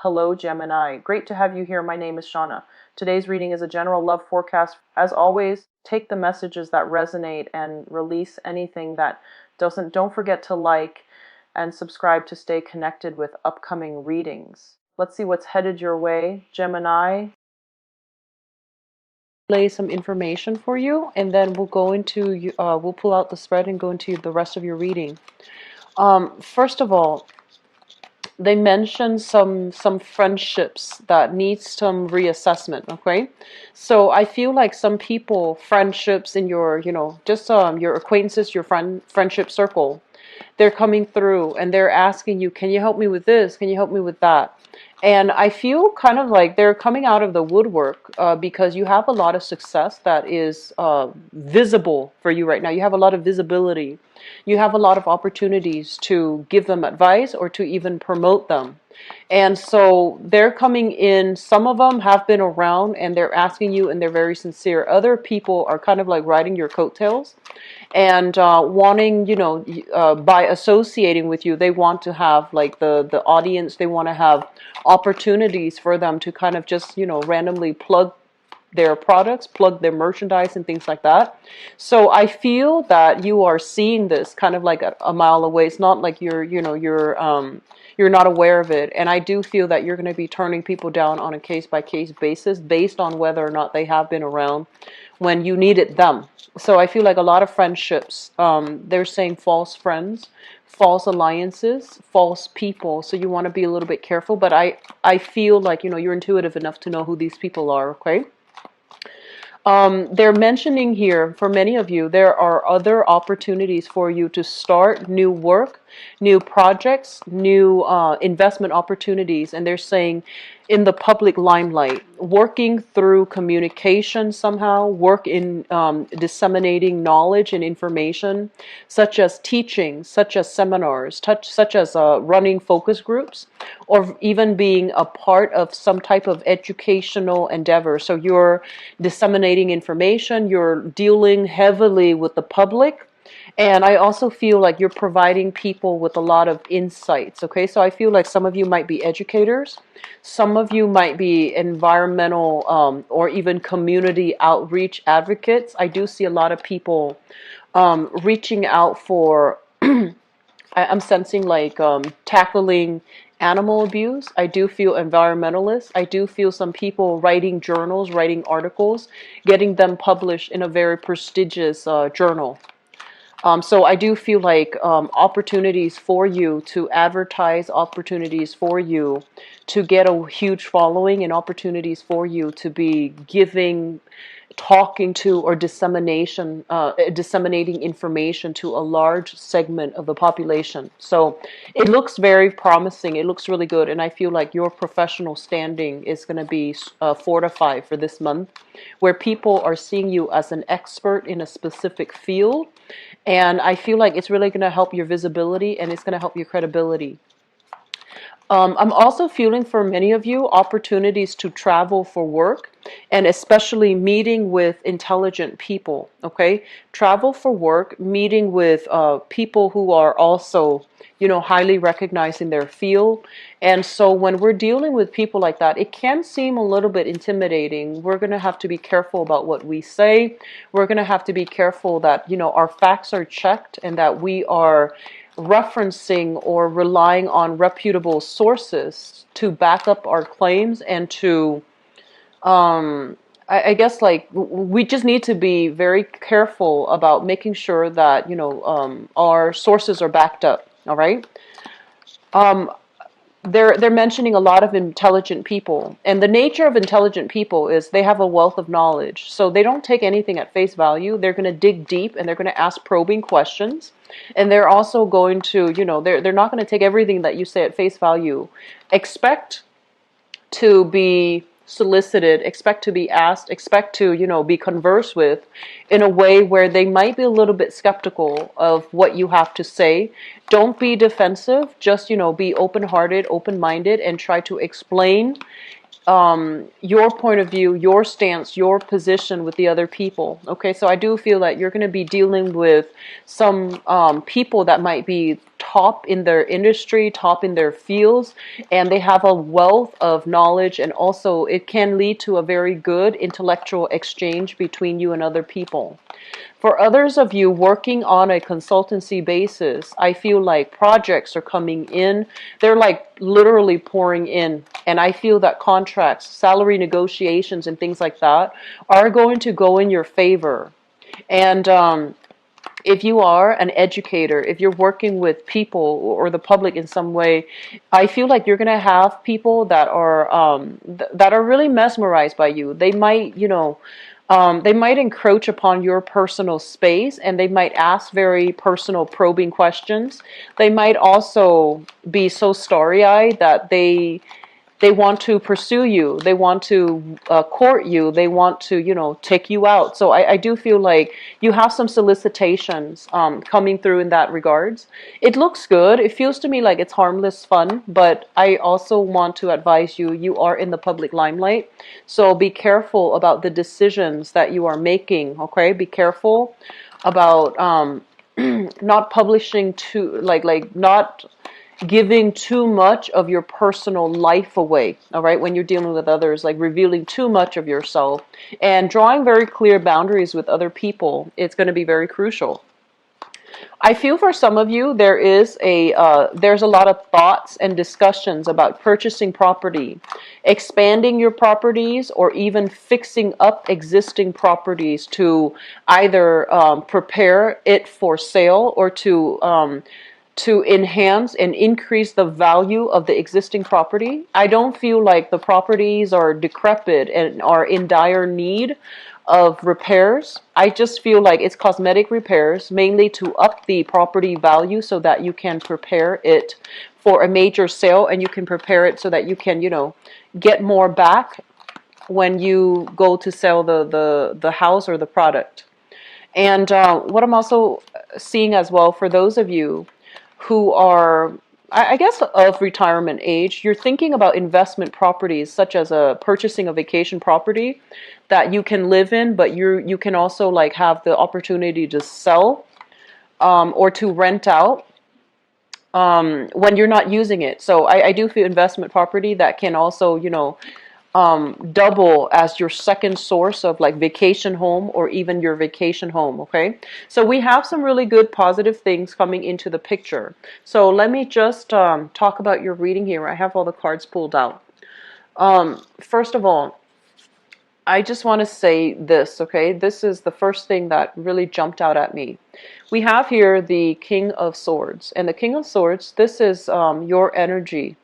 Hello, Gemini. Great to have you here. My name is Shauna. Today's reading is a general love forecast. As always, take the messages that resonate and release anything that doesn't. Don't forget to like and subscribe to stay connected with upcoming readings. Let's see what's headed your way, Gemini. Lay some information for you, and then we'll go into we'll pull out the spread and go into the rest of your reading. First of all, they mentioned some friendships that need some reassessment. Okay, so I feel like some people, friendships in your, just your acquaintances, your friendship circle, they're coming through and they're asking you, can you help me with this, can you help me with that? And I feel kind of like they're coming out of the woodwork because you have a lot of success that is visible for you right now. You have a lot of visibility. You have a lot of opportunities to give them advice or to even promote them. And so they're coming in. Some of them have been around and they're asking you, and they're very sincere. Other people are kind of like riding your coattails and wanting, by associating with you, they want to have like the audience. They want to have opportunities for them to kind of just, randomly plug their products, plug their merchandise and things like that. So I feel that you are seeing this kind of like a mile away. It's not like you're not aware of it. And I do feel that you're going to be turning people down on a case by case basis based on whether or not they have been around when you needed them. So I feel like a lot of friendships, they're saying false friends, false alliances, false people. So you want to be a little bit careful. But I feel like, you're intuitive enough to know who these people are, okay? They're mentioning here, for many of you, there are other opportunities for you to start new work, new projects, new investment opportunities. And they're saying in the public limelight, working through communication somehow, work in disseminating knowledge and information, such as teaching, such as seminars, such as running focus groups, or even being a part of some type of educational endeavor. So you're disseminating information, you're dealing heavily with the public. And I also feel like you're providing people with a lot of insights, okay? So I feel like some of you might be educators. Some of you might be environmental or even community outreach advocates. I do see a lot of people reaching out for, I'm sensing like tackling animal abuse. I do feel environmentalists. I do feel some people writing journals, writing articles, getting them published in a very prestigious journal. So I do feel like opportunities for you to advertise, opportunities for you to get a huge following, and opportunities for you to be giving, talking to, or disseminating information to a large segment of the population. So it looks very promising. It looks really good. And I feel like your professional standing is going to be fortified for this month, where people are seeing you as an expert in a specific field. And I feel like it's really going to help your visibility, and it's going to help your credibility. I'm also feeling for many of you opportunities to travel for work, and especially meeting with intelligent people, okay? Travel for work, meeting with people who are also, highly recognized in their field. And so when we're dealing with people like that, it can seem a little bit intimidating. We're going to have to be careful about what we say. We're going to have to be careful that, our facts are checked and that we are referencing or relying on reputable sources to back up our claims, and to I guess like we just need to be very careful about making sure that our sources are backed up. All right. They're mentioning a lot of intelligent people, and the nature of intelligent people is they have a wealth of knowledge, so they don't take anything at face value. They're going to dig deep, and they're going to ask probing questions, and they're also going to, they're not going to take everything that you say at face value. Expect to be solicited, expect to be asked, expect to, be conversed with in a way where they might be a little bit skeptical of what you have to say. Don't be defensive, just, be open-hearted, open-minded, and try to explain your point of view, your stance, your position with the other people. Okay, so I do feel that you're going to be dealing with some people that might be top in their industry, top in their fields, and they have a wealth of knowledge, and also it can lead to a very good intellectual exchange between you and other people. For others of you working on a consultancy basis, I feel like projects are coming in. They're like literally pouring in. And I feel that contracts, salary negotiations, and things like that are going to go in your favor. And if you are an educator, if you're working with people or the public in some way, I feel like you're going to have people that are that are really mesmerized by you. They might, they might encroach upon your personal space, and they might ask very personal, probing questions. They might also be so starry-eyed that they want to pursue you. They want to court you. They want to, take you out. So I do feel like you have some solicitations coming through in that regards. It looks good. It feels to me like it's harmless fun, but I also want to advise you, you are in the public limelight. So be careful about the decisions that you are making, okay? Be careful about not publishing too, not giving too much of your personal life away, all right, when you're dealing with others, like revealing too much of yourself and drawing very clear boundaries with other people. It's going to be very crucial. I feel for some of you there's a lot of thoughts and discussions about purchasing property, expanding your properties, or even fixing up existing properties to either prepare it for sale or to enhance and increase the value of the existing property. I don't feel like the properties are decrepit and are in dire need of repairs. I just feel like it's cosmetic repairs, mainly to up the property value so that you can prepare it for a major sale, and you can prepare it so that you can, get more back when you go to sell the house or the product. And what I'm also seeing as well, for those of you who are, I guess, of retirement age, you're thinking about investment properties, such as purchasing a vacation property that you can live in, but you can also like have the opportunity to sell or to rent out when you're not using it. So I do feel investment property that can also, double as your second source of like vacation home or even your vacation home. Okay, so we have some really good positive things coming into the picture. So let me just talk about your reading here. I have all the cards pulled out. First of all, I just want to say this, okay? This is the first thing that really jumped out at me. We have here the King of Swords, and the King of Swords, this is your energy.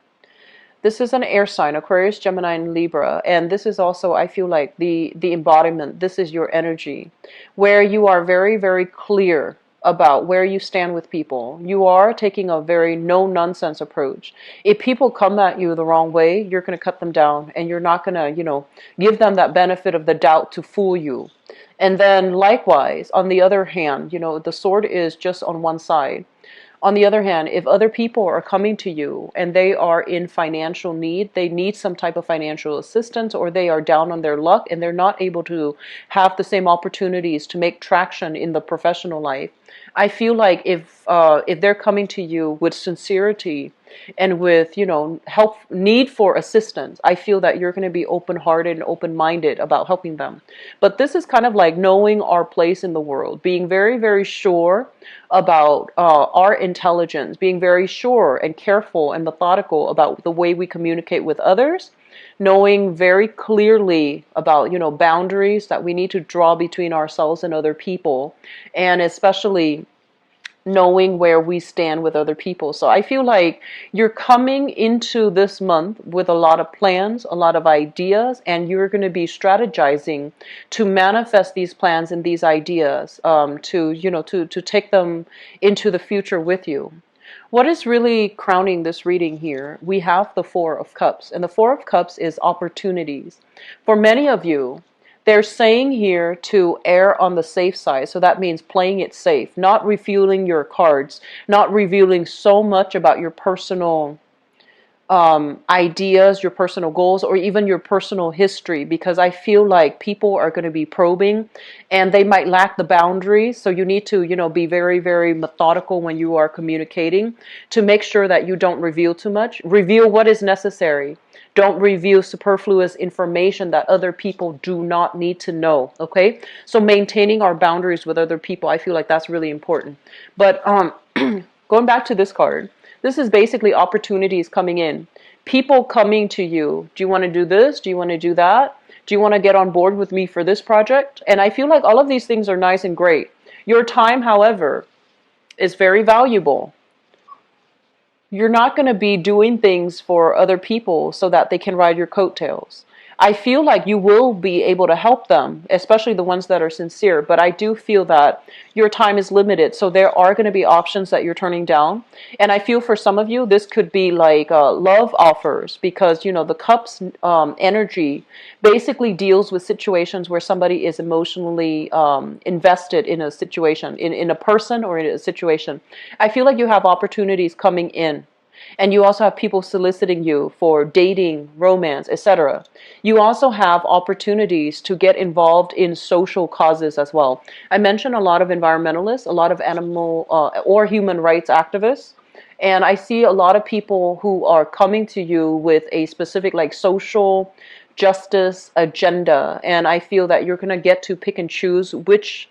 This is an air sign, Aquarius, Gemini, and Libra. And this is also, I feel like, the embodiment. This is your energy, where you are very, very clear about where you stand with people. You are taking a very no-nonsense approach. If people come at you the wrong way, you're going to cut them down, and you're not going to, give them that benefit of the doubt to fool you. And then likewise, on the other hand, the sword is just on one side. On the other hand, if other people are coming to you and they are in financial need, they need some type of financial assistance, or they are down on their luck and they're not able to have the same opportunities to make traction in the professional life, I feel like if they're coming to you with sincerity and with, help, need for assistance, I feel that you're going to be open-hearted and open-minded about helping them. But this is kind of like knowing our place in the world, being very, very sure about our intelligence, being very sure and careful and methodical about the way we communicate with others, knowing very clearly about, boundaries that we need to draw between ourselves and other people, and especially knowing where we stand with other people. So I feel like you're coming into this month with a lot of plans, a lot of ideas, and you're going to be strategizing to manifest these plans and these ideas, to take them into the future with you. What is really crowning this reading here? We have the Four of Cups, and the Four of Cups is opportunities. For many of you, they're saying here to err on the safe side. So that means playing it safe, not revealing your cards, not revealing so much about your personal ideas, your personal goals, or even your personal history, because I feel like people are going to be probing and they might lack the boundaries. So you need to, be very, very methodical when you are communicating to make sure that you don't reveal too much. Reveal what is necessary. Don't reveal superfluous information that other people do not need to know. Okay? So maintaining our boundaries with other people, I feel like that's really important. But going back to this card, this is basically opportunities coming in. People coming to you. Do you want to do this? Do you want to do that? Do you want to get on board with me for this project? And I feel like all of these things are nice and great. Your time, however, is very valuable. You're not going to be doing things for other people so that they can ride your coattails. I feel like you will be able to help them, especially the ones that are sincere, but I do feel that your time is limited, so there are going to be options that you're turning down. And I feel for some of you, this could be like love offers, because, the cups energy basically deals with situations where somebody is emotionally invested in a situation, in a person or in a situation. I feel like you have opportunities coming in. And you also have people soliciting you for dating, romance, etc. You also have opportunities to get involved in social causes as well. I mentioned a lot of environmentalists, a lot of animal or human rights activists. And I see a lot of people who are coming to you with a specific like social justice agenda. And I feel that you're going to get to pick and choose which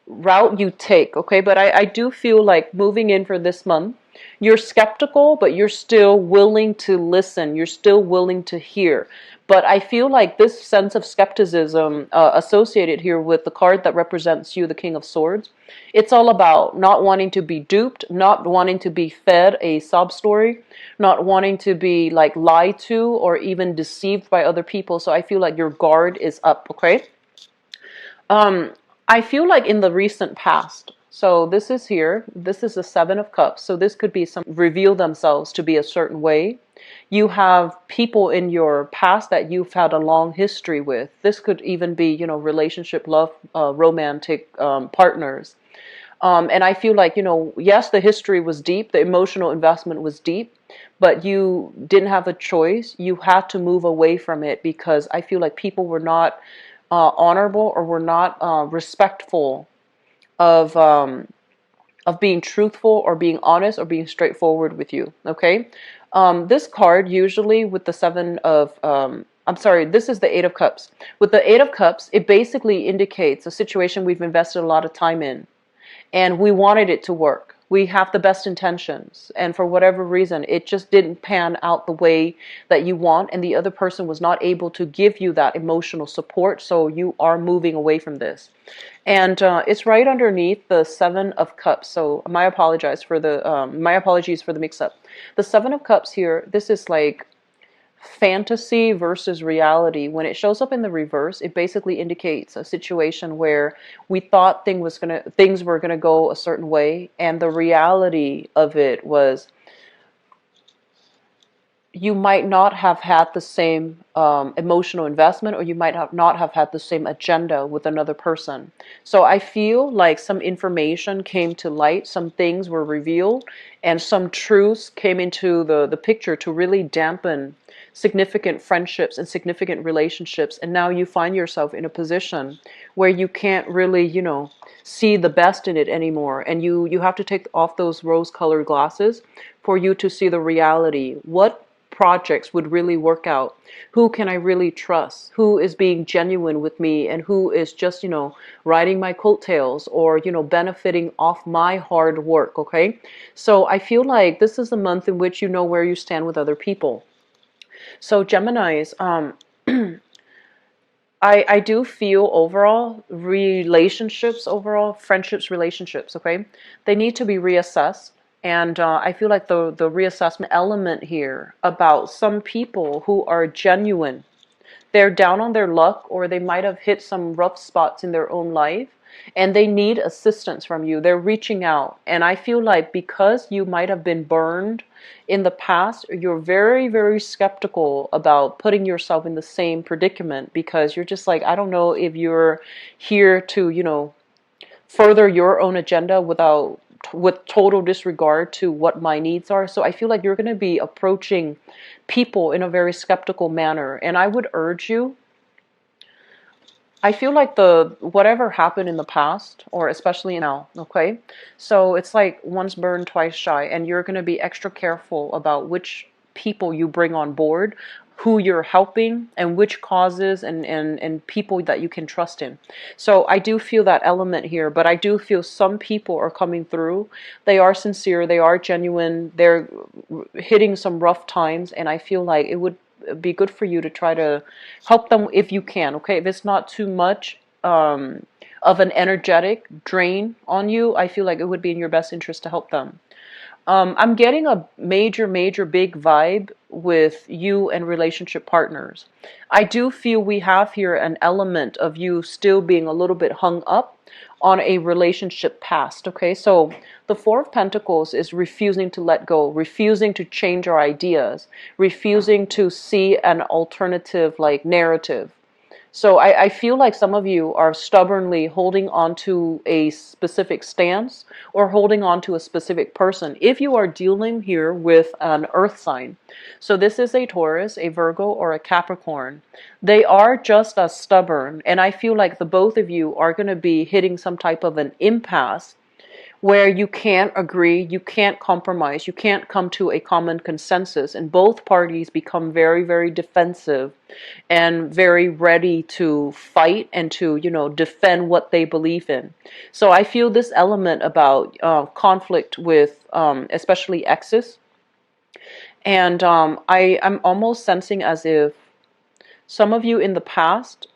route you take, okay? But I do feel like moving in for this month, you're skeptical, but you're still willing to listen. You're still willing to hear. But I feel like this sense of skepticism associated here with the card that represents you, the King of Swords, it's all about not wanting to be duped, not wanting to be fed a sob story, not wanting to be like lied to or even deceived by other people. So I feel like your guard is up, okay? I feel like in the recent past, so this is here, this is the Seven of Cups, so this could be some reveal themselves to be a certain way. You have people in your past that you've had a long history with. This could even be, relationship, love, romantic partners. And I feel like, yes, the history was deep, the emotional investment was deep, but you didn't have a choice. You had to move away from it because I feel like people were not honorable or were not respectful of being truthful or being honest or being straightforward with you. Okay, this card usually with the this is the Eight of Cups. With the Eight of Cups, it basically indicates a situation we've invested a lot of time in, and we wanted it to work. We have the best intentions, and for whatever reason, it just didn't pan out the way that you want, and the other person was not able to give you that emotional support, so you are moving away from this. And it's right underneath the Seven of Cups, so my apologies for the mix-up. The Seven of Cups here, this is like fantasy versus reality. When it shows up in the reverse, it basically indicates a situation where we thought things were gonna go a certain way, and the reality of it was you might not have had the same emotional investment, or you might not have had the same agenda with another person. So I feel like some information came to light, some things were revealed, and some truths came into the picture to really dampen significant friendships and significant relationships. And now you find yourself in a position where you can't really, see the best in it anymore. And you have to take off those rose-colored glasses for you to see the reality. What projects would really work out? Who can I really trust? Who is being genuine with me, and who is just, riding my coattails or, benefiting off my hard work, okay? So I feel like this is a month in which you know where you stand with other people. So Geminis, I do feel overall, friendships, relationships, okay? They need to be reassessed. And I feel like the reassessment element here about some people who are genuine, they're down on their luck, or they might have hit some rough spots in their own life, and they need assistance from you. They're reaching out. And I feel like because you might have been burned in the past, you're very, very skeptical about putting yourself in the same predicament, because you're just like, I don't know if you're here to, further your own agenda without with total disregard to what my needs are. So I feel like you're going to be approaching people in a very skeptical manner. And I would urge you, I feel like the whatever happened in the past, or especially now, okay? So it's like once burned, twice shy, and you're going to be extra careful about which people you bring on board, who you're helping, and which causes and people that you can trust in. So I do feel that element here, but I do feel some people are coming through. They are sincere, they are genuine, they're hitting some rough times, and I feel like it would be good for you to try to help them if you can, okay? If it's not too much of an energetic drain on you, I feel like it would be in your best interest to help them. I'm getting a major big vibe with you and relationship partners. I do feel we have here an element of you still being a little bit hung up on a relationship past, okay? So the Four of Pentacles is refusing to let go, refusing to change our ideas, refusing to see an alternative like narrative. So I feel like some of you are stubbornly holding on to a specific stance or holding on to a specific person. If you are dealing here with an earth sign, so this is a Taurus, a Virgo, or a Capricorn, they are just as stubborn. And I feel like the both of you are going to be hitting some type of an impasse where you can't agree, you can't compromise, you can't come to a common consensus, and both parties become very defensive and very ready to fight and to, defend what they believe in. So I feel this element about conflict with especially exes, and I'm almost sensing as if some of you in the past,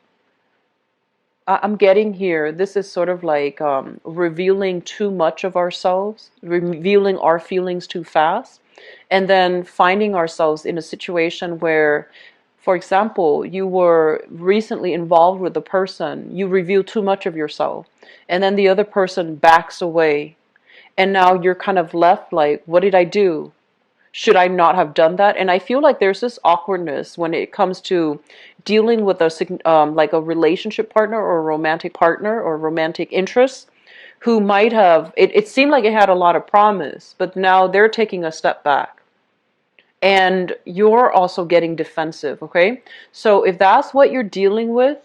I'm getting here, this is sort of like revealing too much of ourselves, revealing our feelings too fast, and then finding ourselves in a situation where, for example, you were recently involved with a person, you reveal too much of yourself, and then the other person backs away, and now you're kind of left like, what did I do? Should I not have done that? And I feel like there's this awkwardness when it comes to dealing with like a relationship partner or a romantic partner or romantic interest who might have, it seemed like it had a lot of promise, but now they're taking a step back. And you're also getting defensive, okay? So if that's what you're dealing with,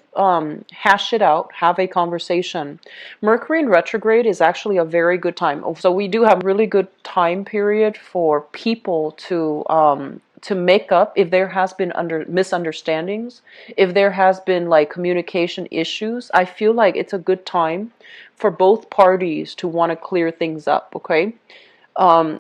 hash it out, have a conversation. Mercury in retrograde is actually a very good time. So we do have a really good time period for people to make up if there has been misunderstandings, if there has been like communication issues. I feel like it's a good time for both parties to want to clear things up, okay?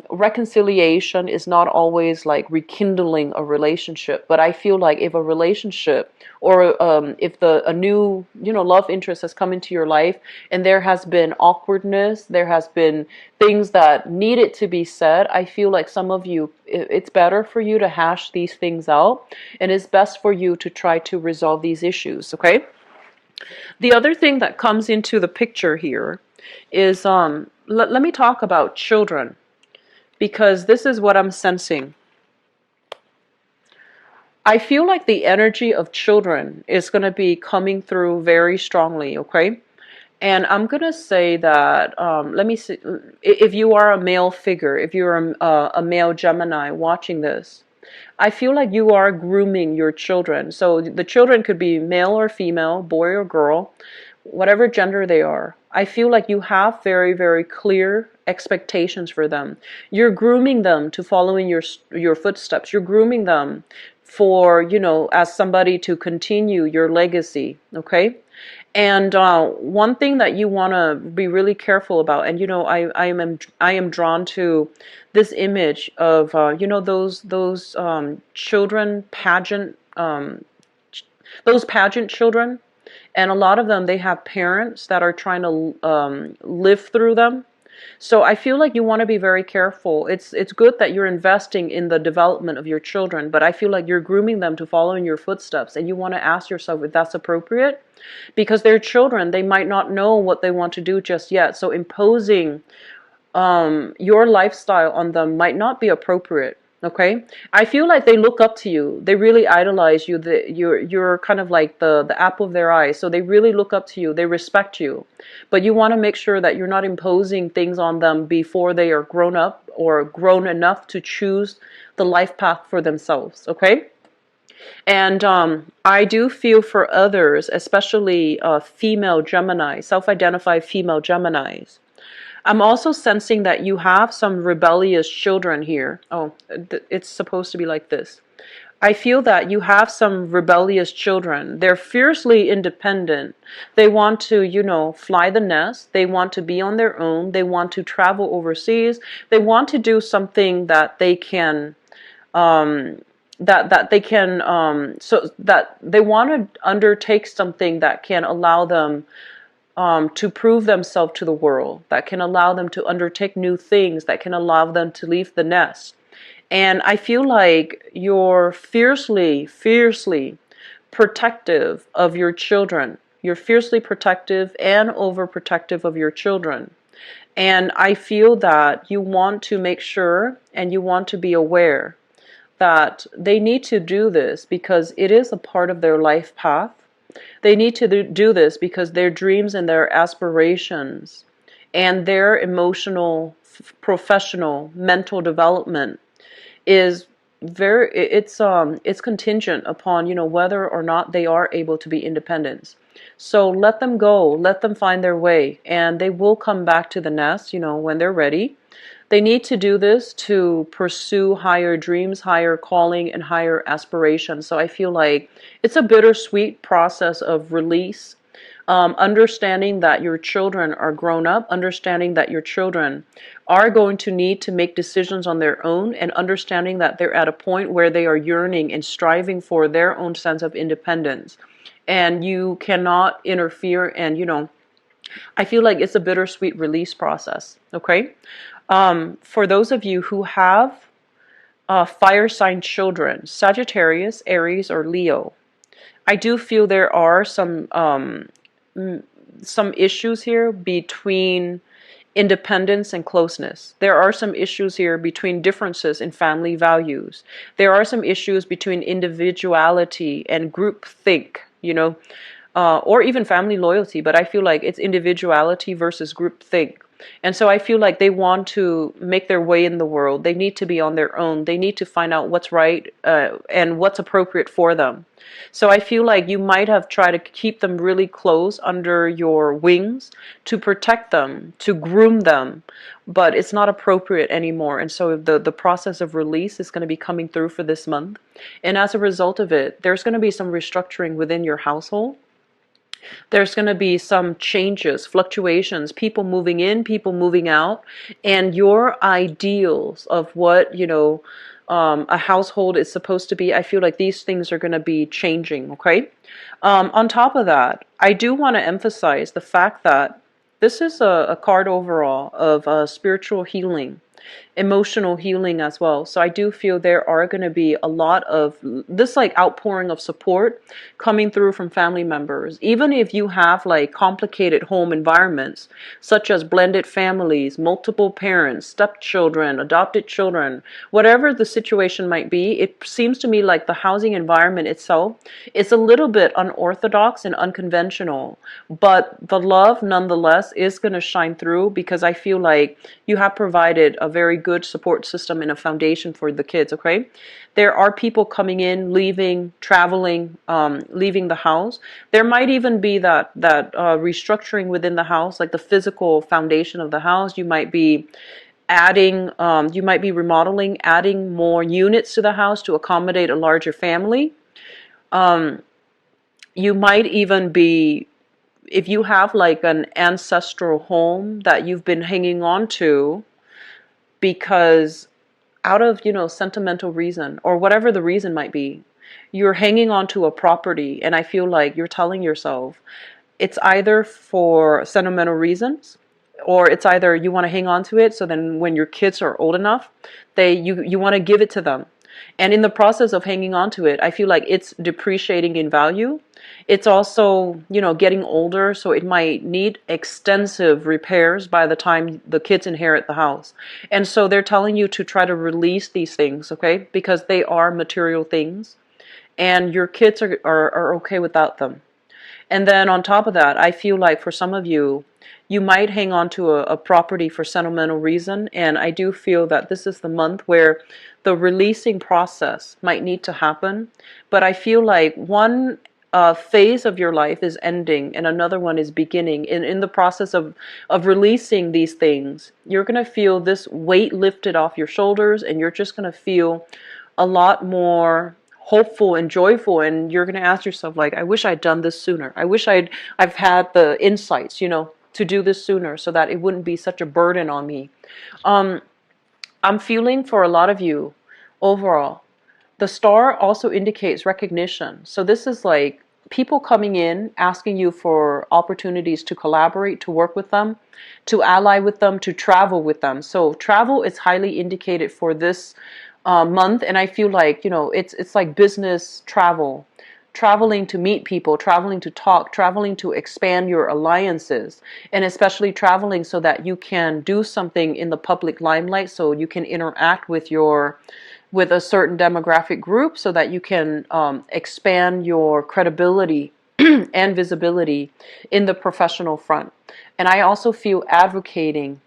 Reconciliation is not always like rekindling a relationship, but I feel like if a relationship or if a new love interest has come into your life and there has been awkwardness, there has been things that needed to be said, I feel like some of you, it's better for you to hash these things out, and it's best for you to try to resolve these issues, okay? The other thing that comes into the picture here is let me talk about children, because this is what I'm sensing. I feel like the energy of children is going to be coming through very strongly, okay? And I'm going to say that, let me see, if you are a male figure, if you're a male Gemini watching this, I feel like you are grooming your children. So the children could be male or female, boy or girl, whatever gender they are. I feel like you have very clear expectations for them. You're grooming them to follow in your footsteps. You're grooming them for, as somebody to continue your legacy, okay? And one thing that you want to be really careful about, and I am drawn to this image of those children pageant, those pageant children, and a lot of them, they have parents that are trying to live through them. So I feel like you want to be very careful. It's good that you're investing in the development of your children, but I feel like you're grooming them to follow in your footsteps, and you want to ask yourself if that's appropriate, because they're children. They might not know what they want to do just yet. So imposing your lifestyle on them might not be appropriate. Okay, I feel like they look up to you. They really idolize you. You're kind of like the apple of their eye. So they really look up to you. They respect you, but you want to make sure that you're not imposing things on them before they are grown up or grown enough to choose the life path for themselves. Okay, and I do feel for others, especially female Gemini, self-identified female Geminis. I'm also sensing that you have some rebellious children here. Oh, it's supposed to be like this. I feel that you have some rebellious children. They're fiercely independent. They want to, fly the nest. They want to be on their own. They want to travel overseas. They want to do something that they can, so that they want to undertake something that can allow them to prove themselves to the world, that can allow them to undertake new things, that can allow them to leave the nest. And I feel like you're fiercely, fiercely protective of your children. You're fiercely protective and overprotective of your children. And I feel that you want to make sure and you want to be aware that they need to do this because it is a part of their life path. They need to do this because their dreams and their aspirations and their emotional, professional, mental development is it's contingent upon, whether or not they are able to be independent. So let them go, let them find their way, and they will come back to the nest, when they're ready. They need to do this to pursue higher dreams, higher calling, and higher aspirations. So I feel like it's a bittersweet process of release, understanding that your children are grown up, understanding that your children are going to need to make decisions on their own, and understanding that they're at a point where they are yearning and striving for their own sense of independence. And you cannot interfere, and I feel like it's a bittersweet release process, okay? For those of you who have fire sign children, Sagittarius, Aries, or Leo, I do feel there are some issues here between independence and closeness. There are some issues here between differences in family values. There are some issues between individuality and group think, or even family loyalty, but I feel like it's individuality versus group think. And so I feel like they want to make their way in the world. They need to be on their own. They need to find out what's right and what's appropriate for them. So I feel like you might have tried to keep them really close under your wings to protect them, to groom them, but it's not appropriate anymore. And so the process of release is going to be coming through for this month. And as a result of it, there's going to be some restructuring within your household. There's going to be some changes, fluctuations, people moving in, people moving out, and your ideals of what, a household is supposed to be. I feel like these things are going to be changing, okay? On top of that, I do want to emphasize the fact that this is a card overall of spiritual healing, emotional healing as well. So I do feel there are going to be a lot of this like outpouring of support coming through from family members. Even if you have like complicated home environments, such as blended families, multiple parents, stepchildren, adopted children, whatever the situation might be, it seems to me like the housing environment itself is a little bit unorthodox and unconventional, but the love nonetheless is going to shine through because I feel like you have provided a very good support system and a foundation for the kids, okay? There are people coming in, leaving, traveling, leaving the house. There might even be that restructuring within the house, like the physical foundation of the house. You might be adding, you might be remodeling, adding more units to the house to accommodate a larger family. You might even be, if you have like an ancestral home that you've been hanging on to, because out of, sentimental reason or whatever the reason might be, you're hanging on to a property, and I feel like you're telling yourself it's either for sentimental reasons or it's either you want to hang on to it so then when your kids are old enough, you want to give it to them. And in the process of hanging on to it, I feel like it's depreciating in value. It's also, getting older, so it might need extensive repairs by the time the kids inherit the house. And so they're telling you to try to release these things, okay? Because they are material things, and your kids are okay without them. And then on top of that, I feel like for some of you, you might hang on to a property for sentimental reason. And I do feel that this is the month where the releasing process might need to happen. But I feel like one phase of your life is ending and another one is beginning. In the process of releasing these things, you're going to feel this weight lifted off your shoulders, and you're just going to feel a lot more hopeful and joyful, and you're going to ask yourself, like, I wish I'd done this sooner. I wish I've had the insights, to do this sooner, so that it wouldn't be such a burden on me. I'm feeling for a lot of you overall, the star also indicates recognition. So this is like people coming in, asking you for opportunities to collaborate, to work with them, to ally with them, to travel with them. So travel is highly indicated for this month, and I feel like, it's like business travel, traveling to meet people, traveling to talk, traveling to expand your alliances, and especially traveling so that you can do something in the public limelight, so you can interact with a certain demographic group, so that you can expand your credibility and visibility in the professional front. And I also feel advocating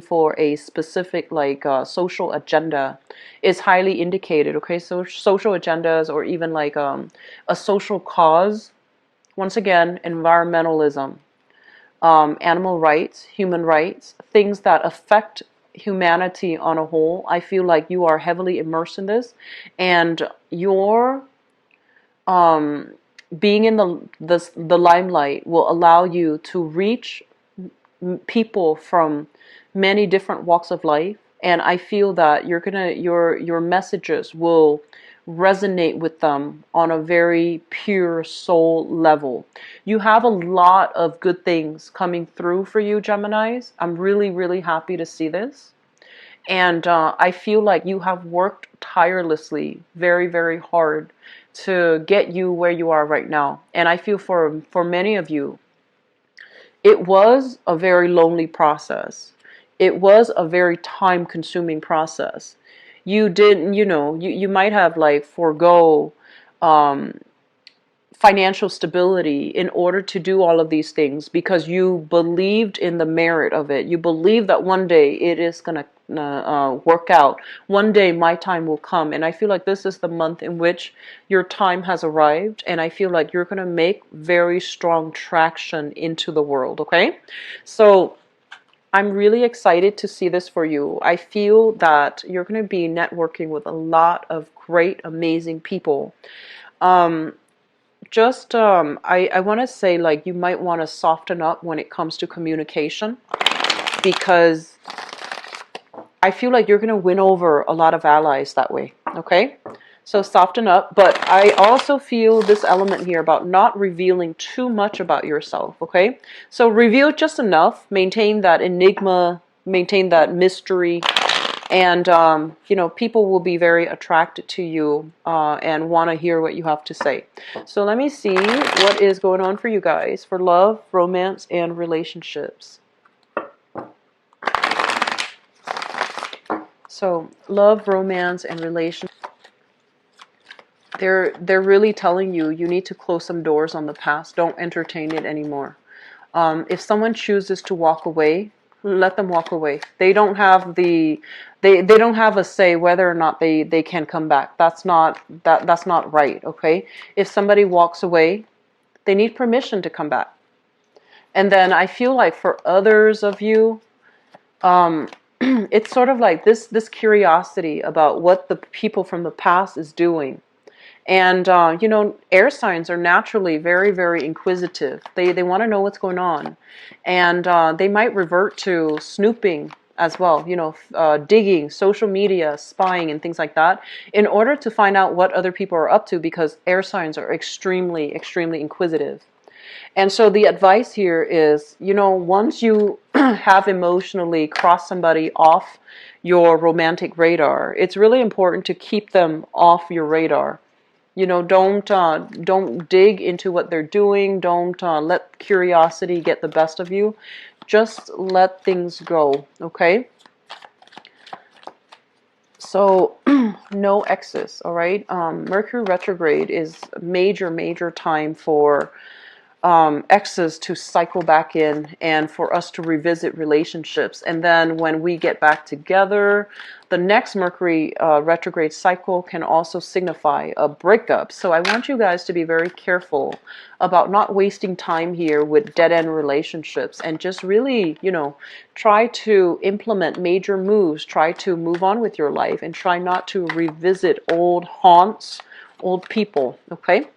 for a specific social agenda is highly indicated. Okay, so social agendas, or even like a social cause. Once again, environmentalism, animal rights, human rights, things that affect humanity on a whole. I feel like you are heavily immersed in this, and your being in the limelight will allow you to reach people from many different walks of life. And I feel that your messages will resonate with them on a very pure soul level. You have a lot of good things coming through for you, Geminis. I'm really, really happy to see this. And I feel like you have worked tirelessly, very, very hard to get you where you are right now. And I feel for many of you, it was a very lonely process. It was a very time-consuming process. You didn't, you might have like forego financial stability in order to do all of these things, because you believed in the merit of it. You believe that one day it is going to work out. One day my time will come. And I feel like this is the month in which your time has arrived. And I feel like you're going to make very strong traction into the world. Okay. So I'm really excited to see this for you. I feel that you're going to be networking with a lot of great, amazing people. I want to say, like, you might want to soften up when it comes to communication, because I feel like you're going to win over a lot of allies that way. Okay, so soften up. But I also feel this element here about not revealing too much about yourself. Okay, so reveal just enough, maintain that enigma, maintain that mystery. And, people will be very attracted to you and want to hear what you have to say. So let me see what is going on for you guys for love, romance, and relationships. So love, romance, and relationships. They're really telling you need to close some doors on the past. Don't entertain it anymore. If someone chooses to walk away, let them walk away. They don't have they don't have a say whether or not they can come back. That's not right. Okay, if somebody walks away, they need permission to come back. And then I feel like for others of you, it's sort of like this curiosity about what the people from the past is doing. And, air signs are naturally very, very inquisitive. They want to know what's going on. And they might revert to snooping as well, digging, social media, spying, and things like that, in order to find out what other people are up to, because air signs are extremely, extremely inquisitive. And so the advice here is, once you have emotionally crossed somebody off your romantic radar, it's really important to keep them off your radar. Don't dig into what they're doing. Don't let curiosity get the best of you. Just let things go, okay? So, no exes, all right? Mercury retrograde is a major, major time for exes to cycle back in and for us to revisit relationships. And then when we get back together, the next Mercury retrograde cycle can also signify a breakup. So I want you guys to be very careful about not wasting time here with dead-end relationships, and just really, try to implement major moves, try to move on with your life, and try not to revisit old haunts, old people, okay?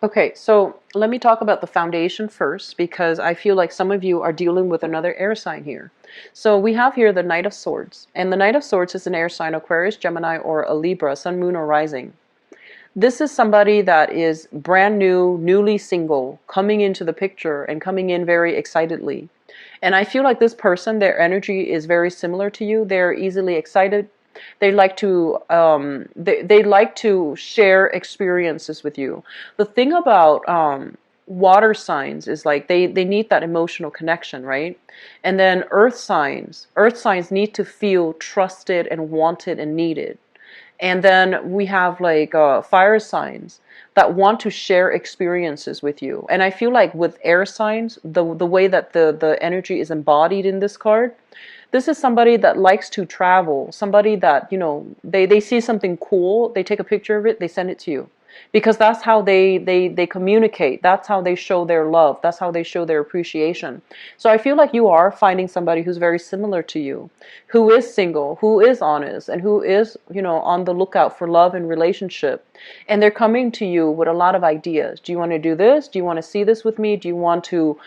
Okay, so let me talk about the foundation first, because I feel like some of you are dealing with another air sign here. So we have here the Knight of Swords, and the Knight of Swords is an air sign, Aquarius, Gemini, or a Libra, Sun, Moon, or Rising. This is somebody that is brand new, newly single, coming into the picture and coming in very excitedly. And I feel like this person, their energy is very similar to you. They're easily excited. They like to they like to share experiences with you. The thing about water signs is like they need that emotional connection, right? And then earth signs need to feel trusted and wanted and needed. And then we have like fire signs that want to share experiences with you. And I feel like with air signs, the way that the energy is embodied in this card, this is somebody that likes to travel, somebody that, they see something cool, they take a picture of it, they send it to you. Because that's how they communicate. That's how they show their love. That's how they show their appreciation. So I feel like you are finding somebody who's very similar to you, who is single, who is honest, and who is, on the lookout for love and relationship. And they're coming to you with a lot of ideas. Do you want to do this? Do you want to see this with me? Do you want to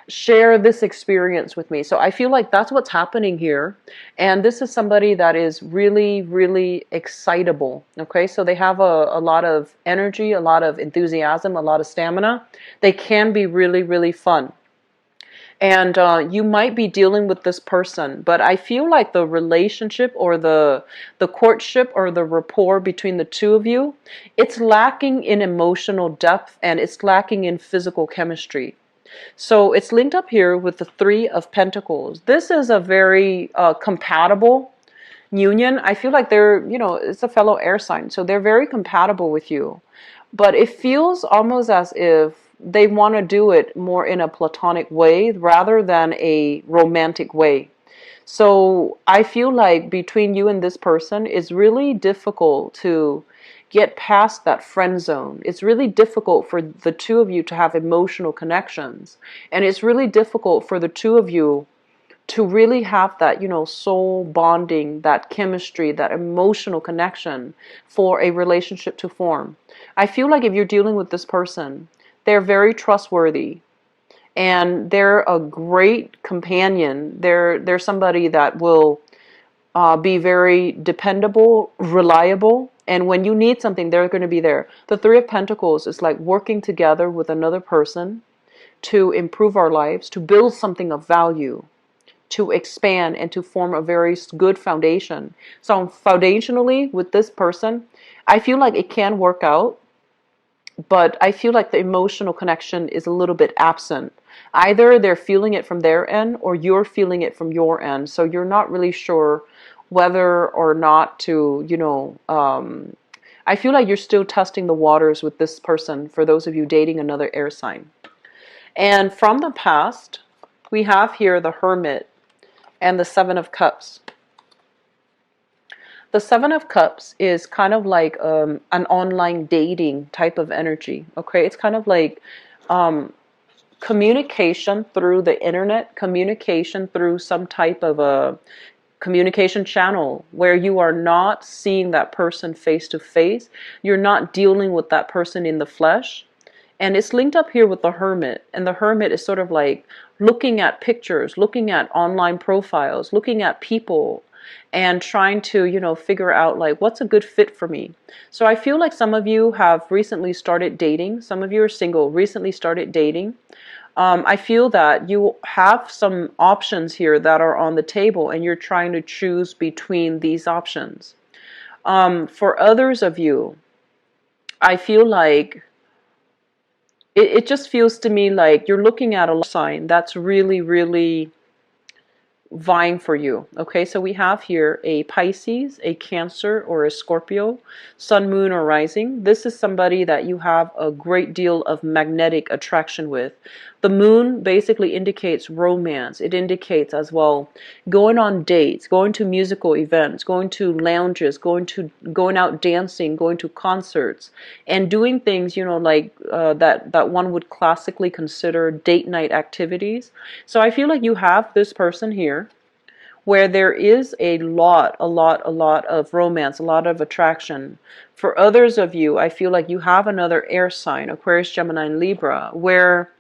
share this experience with me? So I feel like that's what's happening here. And this is somebody that is really, really excitable. Okay, so they have a lot of energy, a lot of enthusiasm, a lot of stamina. They can be really, really fun. And you might be dealing with this person, but I feel like the relationship or the courtship or the rapport between the two of you, it's lacking in emotional depth and it's lacking in physical chemistry. So it's linked up here with the Three of Pentacles. This is a very compatible union. I feel like they're, it's a fellow air sign, so they're very compatible with you. But it feels almost as if they want to do it more in a platonic way rather than a romantic way. So I feel like between you and this person, it's really difficult to get past that friend zone. It's really difficult for the two of you to have emotional connections. And it's really difficult for the two of you to really have that, soul bonding, that chemistry, that emotional connection for a relationship to form. I feel like if you're dealing with this person, they're very trustworthy and they're a great companion. They're somebody that will be very dependable, reliable, and when you need something, they're going to be there. The Three of Pentacles is like working together with another person to improve our lives, to build something of value, to expand, and to form a very good foundation. So foundationally, with this person, I feel like it can work out, but I feel like the emotional connection is a little bit absent. Either they're feeling it from their end or you're feeling it from your end. So you're not really sure whether or not to, I feel like you're still testing the waters with this person for those of you dating another air sign. And from the past, we have here the Hermit and the Seven of Cups. The Seven of Cups is kind of like an online dating type of energy. Okay, it's kind of like communication through the internet, communication through some type of a communication channel where you are not seeing that person face to face. You're not dealing with that person in the flesh. And it's linked up here with the hermit. And the hermit is sort of like looking at pictures, looking at online profiles, looking at people, and trying to, figure out like what's a good fit for me. So I feel like some of you have recently started dating. Some of you are single, recently started dating. I feel that you have some options here that are on the table and you're trying to choose between these options. For others of you, I feel like it just feels to me like you're looking at a sign that's really, really vying for you. Okay, so we have here a Pisces, a Cancer, or a Scorpio, Sun, Moon, or Rising. This is somebody that you have a great deal of magnetic attraction with. The moon basically indicates romance. It indicates as well going on dates, going to musical events, going to lounges, going out dancing, going to concerts, and doing things, like that one would classically consider date night activities. So I feel like you have this person here where there is a lot of romance, a lot of attraction. For others of you, I feel like you have another air sign, Aquarius, Gemini, and Libra, where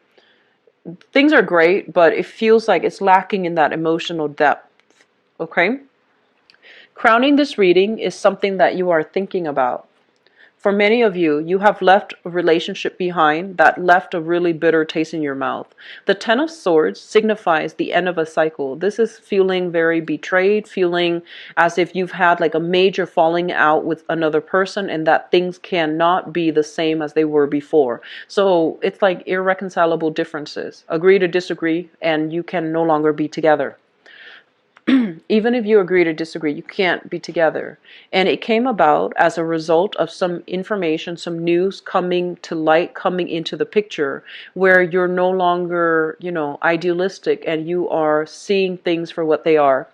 things are great, but it feels like it's lacking in that emotional depth. Okay? Crowning this reading is something that you are thinking about. For many of you, you have left a relationship behind that left a really bitter taste in your mouth. The Ten of Swords signifies the end of a cycle. This is feeling very betrayed, feeling as if you've had like a major falling out with another person and that things cannot be the same as they were before. So it's like irreconcilable differences. Agree to disagree, and you can no longer be together. Even if you agree to disagree, you can't be together. And it came about as a result of some information, some news coming to light, coming into the picture, where you're no longer, idealistic and you are seeing things for what they are.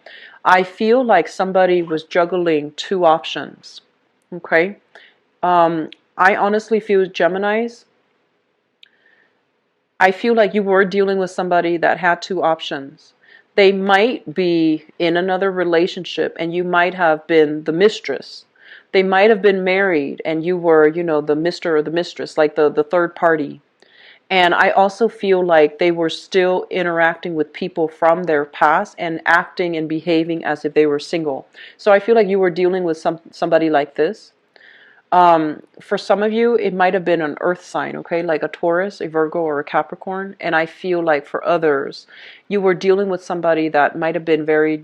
I feel like somebody was juggling two options. Okay? I honestly feel, Geminis, I feel like you were dealing with somebody that had two options. They might be in another relationship and you might have been the mistress. They might have been married and you were, the Mr. or the mistress, like the third party. And I also feel like they were still interacting with people from their past and acting and behaving as if they were single. So I feel like you were dealing with somebody like this. For some of you, it might have been an earth sign, okay, like a Taurus, a Virgo, or a Capricorn. And I feel like for others, you were dealing with somebody that might have been very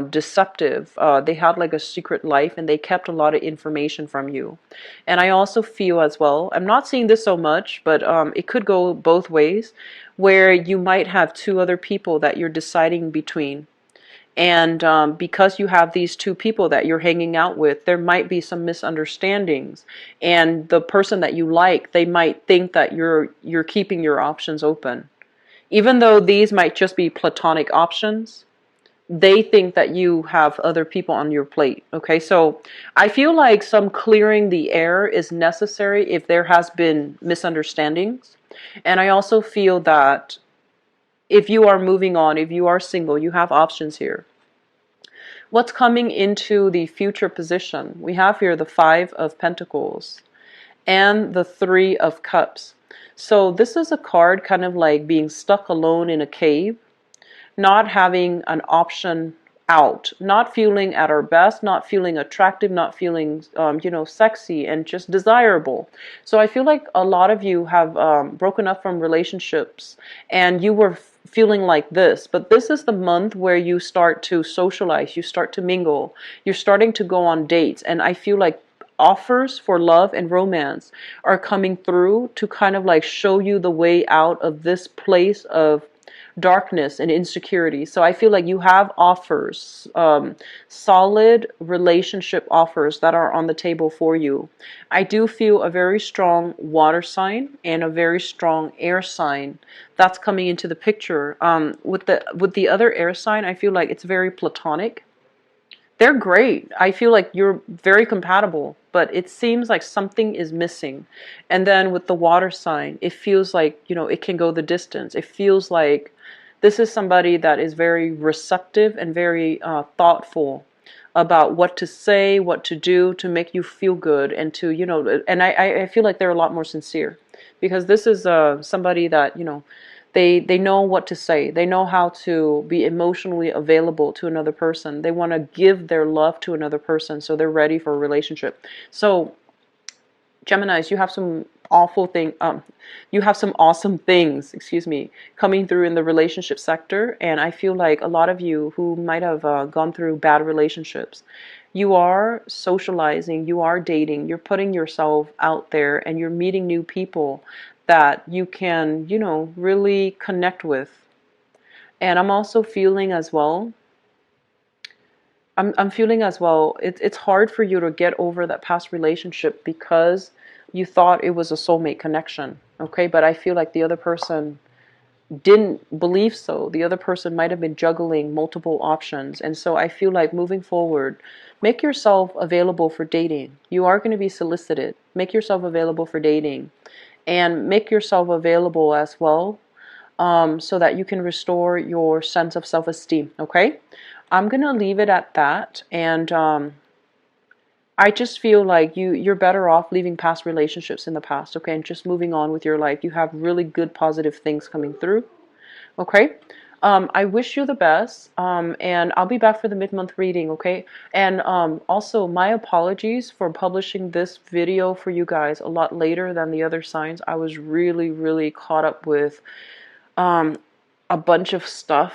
deceptive. They had like a secret life and they kept a lot of information from you. And I also feel as well, I'm not seeing this so much, but it could go both ways, where you might have two other people that you're deciding between. And because you have these two people that you're hanging out with, there might be some misunderstandings. And the person that you like, they might think that you're keeping your options open. Even though these might just be platonic options, they think that you have other people on your plate. Okay, so I feel like some clearing the air is necessary if there has been misunderstandings. And I also feel that if you are moving on, if you are single, you have options here. What's coming into the future position? We have here the Five of Pentacles and the Three of Cups. So this is a card kind of like being stuck alone in a cave, not having an option out, not feeling at our best, not feeling attractive, not feeling, sexy and just desirable. So I feel like a lot of you have broken up from relationships and you were feeling like this, but this is the month where you start to socialize, you start to mingle, you're starting to go on dates, and I feel like offers for love and romance are coming through to kind of like show you the way out of this place of darkness and insecurity. So I feel like you have offers, solid relationship offers that are on the table for you. I do feel a very strong water sign and a very strong air sign that's coming into the picture. With the other air sign, I feel like it's very platonic. They're great. I feel like you're very compatible, but it seems like something is missing. And then with the water sign, it feels like, it can go the distance. It feels like This is somebody that is very receptive and very thoughtful about what to say, what to do to make you feel good, and to, and I feel like they're a lot more sincere, because this is somebody that, they know what to say. They know how to be emotionally available to another person. They want to give their love to another person, so they're ready for a relationship. So Geminis, you have some awesome things, excuse me, coming through in the relationship sector. And I feel like a lot of you who might have gone through bad relationships, you are socializing, you are dating, you're putting yourself out there, and you're meeting new people that you can, really connect with. And I'm also feeling as well, I'm feeling as well, it's hard for you to get over that past relationship because you thought it was a soulmate connection, okay? But I feel like the other person didn't believe so. The other person might have been juggling multiple options. And so I feel like moving forward, make yourself available for dating. You are going to be solicited. Make yourself available for dating. And make yourself available as well, so that you can restore your sense of self-esteem, okay? I'm gonna leave it at that, and I just feel like you're better off leaving past relationships in the past, okay, and just moving on with your life. You have really good positive things coming through, okay? I wish you the best, and I'll be back for the mid-month reading, okay? And also, my apologies for publishing this video for you guys a lot later than the other signs. I was really, really caught up with um, a bunch of stuff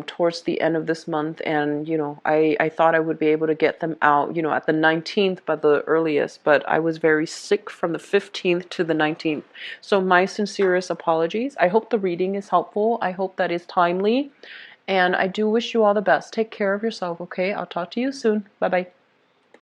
towards the end of this month, and I thought I would be able to get them out, at the 19th by the earliest, but I was very sick from the 15th to the 19th. So my sincerest apologies. I hope the reading is helpful. I hope that is timely, and I do wish you all the best. Take care of yourself, okay? I'll talk to you soon. Bye bye.